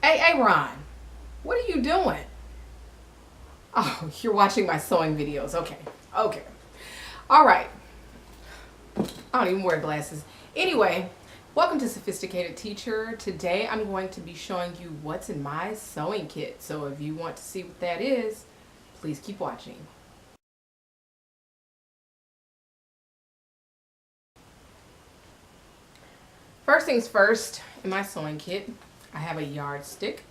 Hey, Ron, what are you doing? Oh, you're watching my sewing videos. Okay. Okay. All right. I don't even wear glasses. Anyway, welcome to Sophisticated Teacher. Today I'm going to be showing you what's in my sewing kit. So if you want to see what that is, please keep watching. First things first, in my sewing kit, I have a yardstick.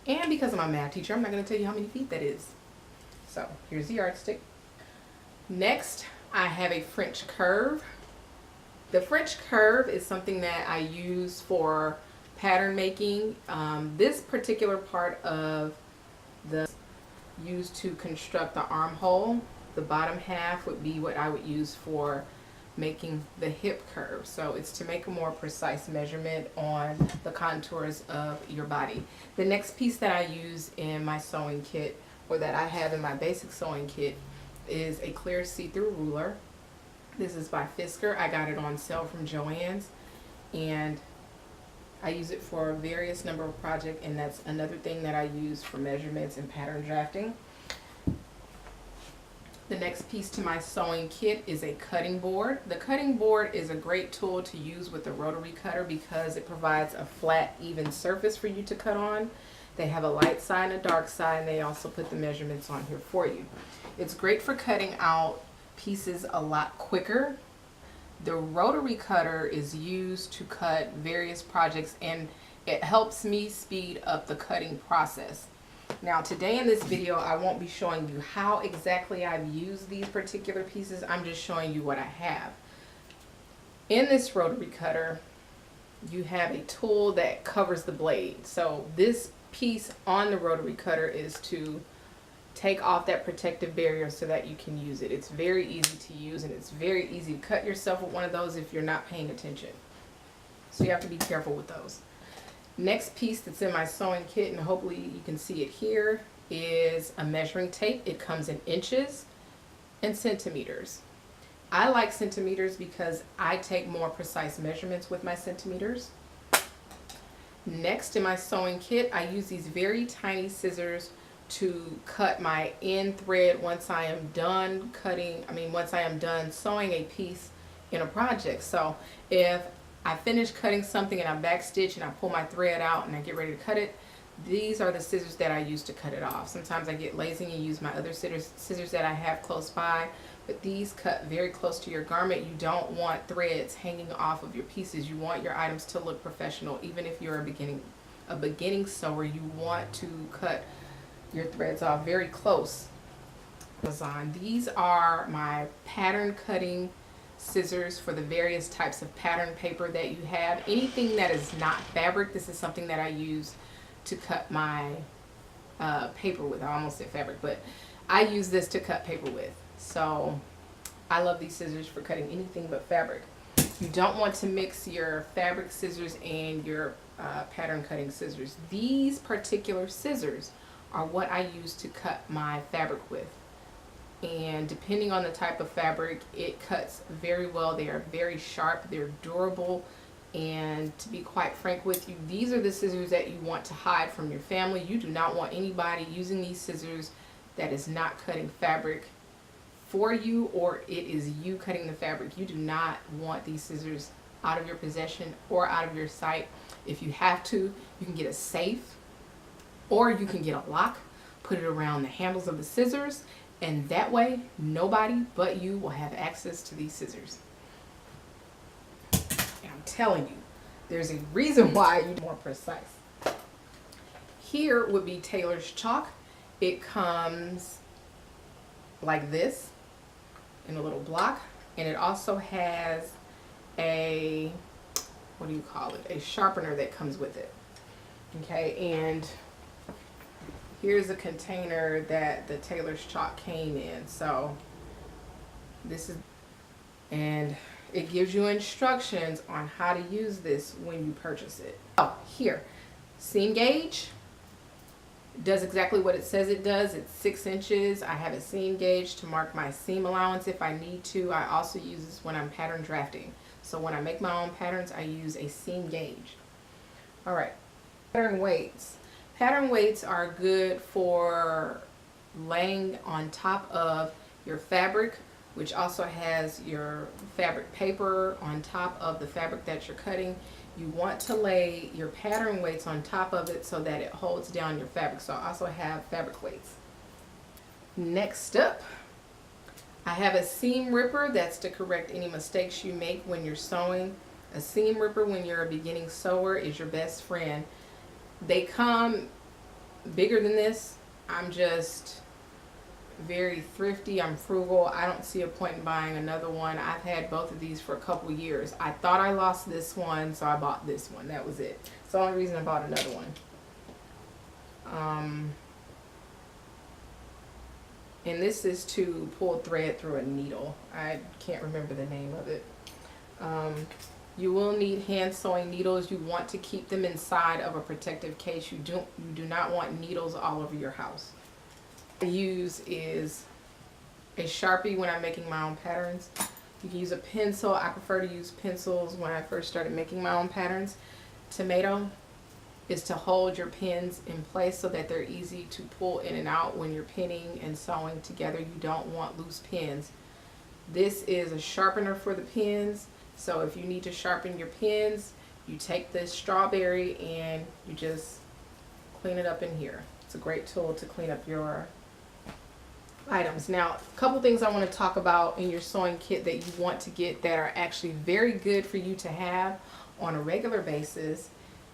And because I'm a math teacher, I'm not going to tell you how many feet that is. So here's the yardstick. Next, I have a French curve. The French curve is something that I use for pattern making. This particular part of the used to construct the armhole. The bottom half would be what I would use for making the hip curve. So it's to make a more precise measurement on the contours of your body. The next piece that I use in my sewing kit, or that I have in my basic sewing kit, is a clear see-through ruler. This is by Fisker. I got it on sale from Joann's, and I use it for a various number of projects, and that's another thing that I use for measurements and pattern drafting. The next piece to my sewing kit is a cutting board. The cutting board is a great tool to use with the rotary cutter because it provides a flat, even surface for you to cut on. They have a light side and a dark side, and they also put the measurements on here for you. It's great for cutting out pieces a lot quicker. The rotary cutter is used to cut various projects, and it helps me speed up the cutting process. Now today in this video, I won't be showing you how exactly I've used these particular pieces. I'm just showing you what I have. In this rotary cutter, you have a tool that covers the blade. So this piece on the rotary cutter is to take off that protective barrier so that you can use it. It's very easy to use, and it's very easy to cut yourself with one of those if you're not paying attention. So you have to be careful with those. Next piece that's in my sewing kit, and hopefully you can see it here, is a measuring tape. It comes in inches and centimeters. I like centimeters because I take more precise measurements with my centimeters. Next in my sewing kit, I use these very tiny scissors to cut my end thread once I am done once I am done sewing a piece in a project. So if I finish cutting something and I backstitch and I pull my thread out and I get ready to cut it, these are the scissors that I use to cut it off. Sometimes I get lazy and use my other scissors that I have close by, but these cut very close to your garment. You don't want threads hanging off of your pieces. You want your items to look professional. Even if you're a beginning sewer, you want to cut your threads off very close. These are my pattern cutting scissors for the various types of pattern paper that you have. Anything that is not fabric, this is something that I use to cut my paper with. I almost said fabric, but I use this to cut paper with. So I love these scissors for cutting anything but fabric. You don't want to mix your fabric scissors and your pattern cutting scissors. These particular scissors are what I use to cut my fabric with. And depending on the type of fabric, it cuts very well. They are very sharp, they're durable, and to be quite frank with you, these are the scissors that you want to hide from your family. You do not want anybody using these scissors that is not cutting fabric for you, or it is you cutting the fabric. You do not want these scissors out of your possession or out of your sight. If you have to, you can get a safe, or you can get a lock, put it around the handles of the scissors, and that way, nobody but you will have access to these scissors. And I'm telling you, there's a reason why you're more precise. Here would be Tailors Chalk. It comes like this in a little block, and it also has a, what do you call it? A sharpener that comes with it. Okay, and here's a container that the Tailors Chalk came in. So this is, and it gives you instructions on how to use this when you purchase it. Oh, here, seam gauge. It does exactly what it says it does. It's 6 inches. I have a seam gauge to mark my seam allowance if I need to. I also use this when I'm pattern drafting. So when I make my own patterns, I use a seam gauge. All right. Pattern weights. Pattern weights are good for laying on top of your fabric, which also has your fabric paper on top of the fabric that you're cutting. You want to lay your pattern weights on top of it so that it holds down your fabric. So I also have fabric weights. Next up, I have a seam ripper. That's to correct any mistakes you make when you're sewing. A seam ripper when you're a beginning sewer is your best friend. They come bigger than this. I'm just very thrifty. I'm frugal. I don't see a point in buying another one. I've had both of these for a couple years. I thought I lost this one, so I bought this one. That was it. It's the only reason I bought another one. And this is to pull thread through a needle. I can't remember the name of it. You will need hand sewing needles. You want to keep them inside of a protective case. You do not want needles all over your house. What I use is a Sharpie when I'm making my own patterns. You can use a pencil. I prefer to use pencils when I first started making my own patterns. Tomato is to hold your pins in place so that they're easy to pull in and out when you're pinning and sewing together. You don't want loose pins. This is a sharpener for the pins. So if you need to sharpen your pins, you take this strawberry and you just clean it up in here. It's a great tool to clean up your items. Now, a couple things I want to talk about in your sewing kit that you want to get that are actually very good for you to have on a regular basis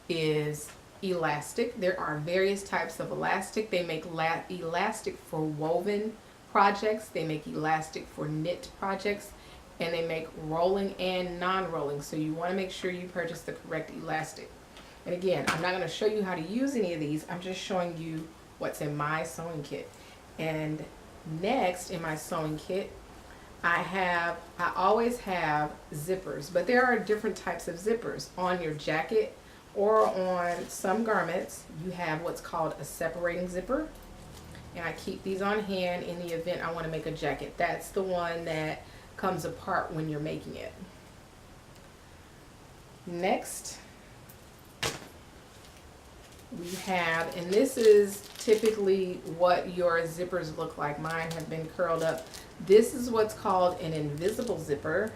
is elastic. There are various types of elastic. They make elastic for woven projects. They make elastic for knit projects. And they make rolling and non-rolling. So you want to make sure you purchase the correct elastic. And again, I'm not going to show you how to use any of these. I'm just showing you what's in my sewing kit. And next in my sewing kit, I always have zippers, but there are different types of zippers. On your jacket or on some garments, you have what's called a separating zipper. And I keep these on hand in the event I want to make a jacket. That's the one that comes apart when you're making it. Next, we have, and this is typically what your zippers look like. Mine have been curled up. This is what's called an invisible zipper,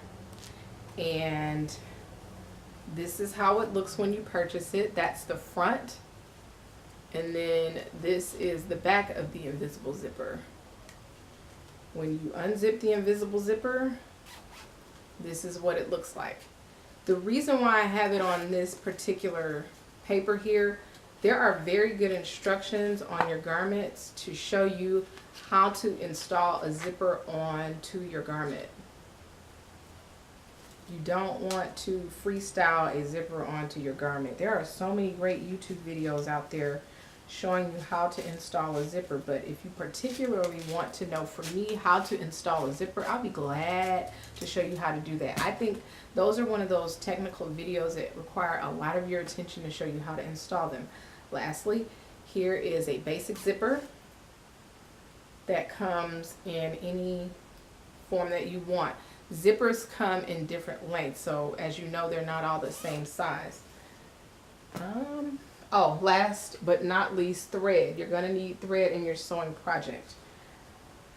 and this is how it looks when you purchase it. That's the front, and then this is the back of the invisible zipper. When you unzip the invisible zipper, this is what it looks like. The reason why I have it on this particular paper here, there are very good instructions on your garments to show you how to install a zipper onto your garment. You don't want to freestyle a zipper onto your garment. There are so many great YouTube videos out there showing you how to install a zipper, but if you particularly want to know, for me, how to install a zipper, I'll be glad to show you how to do that. I think those are one of those technical videos that require a lot of your attention to show you how to install them. Lastly, here is a basic zipper that comes in any form that you want. Zippers come in different lengths, so as you know, they're not all the same size. Oh, last but not least, thread. You're going to need thread in your sewing project.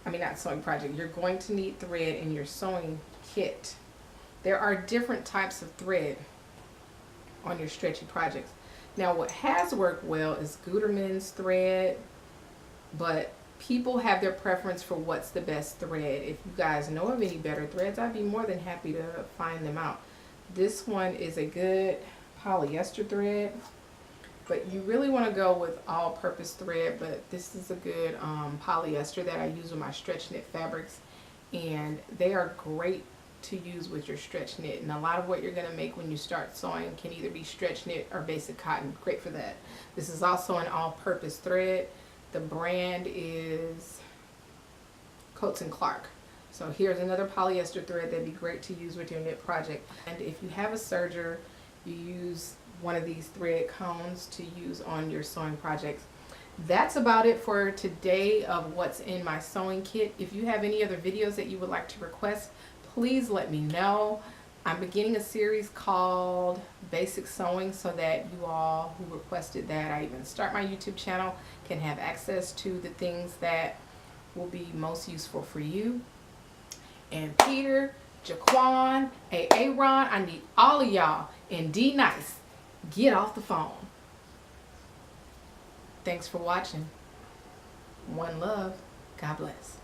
I mean, not sewing project. You're going to need thread in your sewing kit. There are different types of thread on your stretchy projects. Now, what has worked well is Gutermann's thread, but people have their preference for what's the best thread. If you guys know of any better threads, I'd be more than happy to find them out. This one is a good polyester thread. But you really want to go with all-purpose thread, but this is a good polyester that I use with my stretch knit fabrics, and they are great to use with your stretch knit. And a lot of what you're going to make when you start sewing can either be stretch knit or basic cotton. Great for that. This is also an all-purpose thread. The brand is Coats & Clark. So here's another polyester thread that'd be great to use with your knit project. And if you have a serger, you use one of these thread cones to use on your sewing projects. That's about it for today of what's in my sewing kit. If you have any other videos that you would like to request, please let me know. I'm beginning a series called Basic Sewing so that you all who requested that I even start my YouTube channel can have access to the things that will be most useful for you. And Peter, Jaquan, Aaron, I need all of y'all, and D Nice, get off the phone. Thanks for watching. One love. God bless.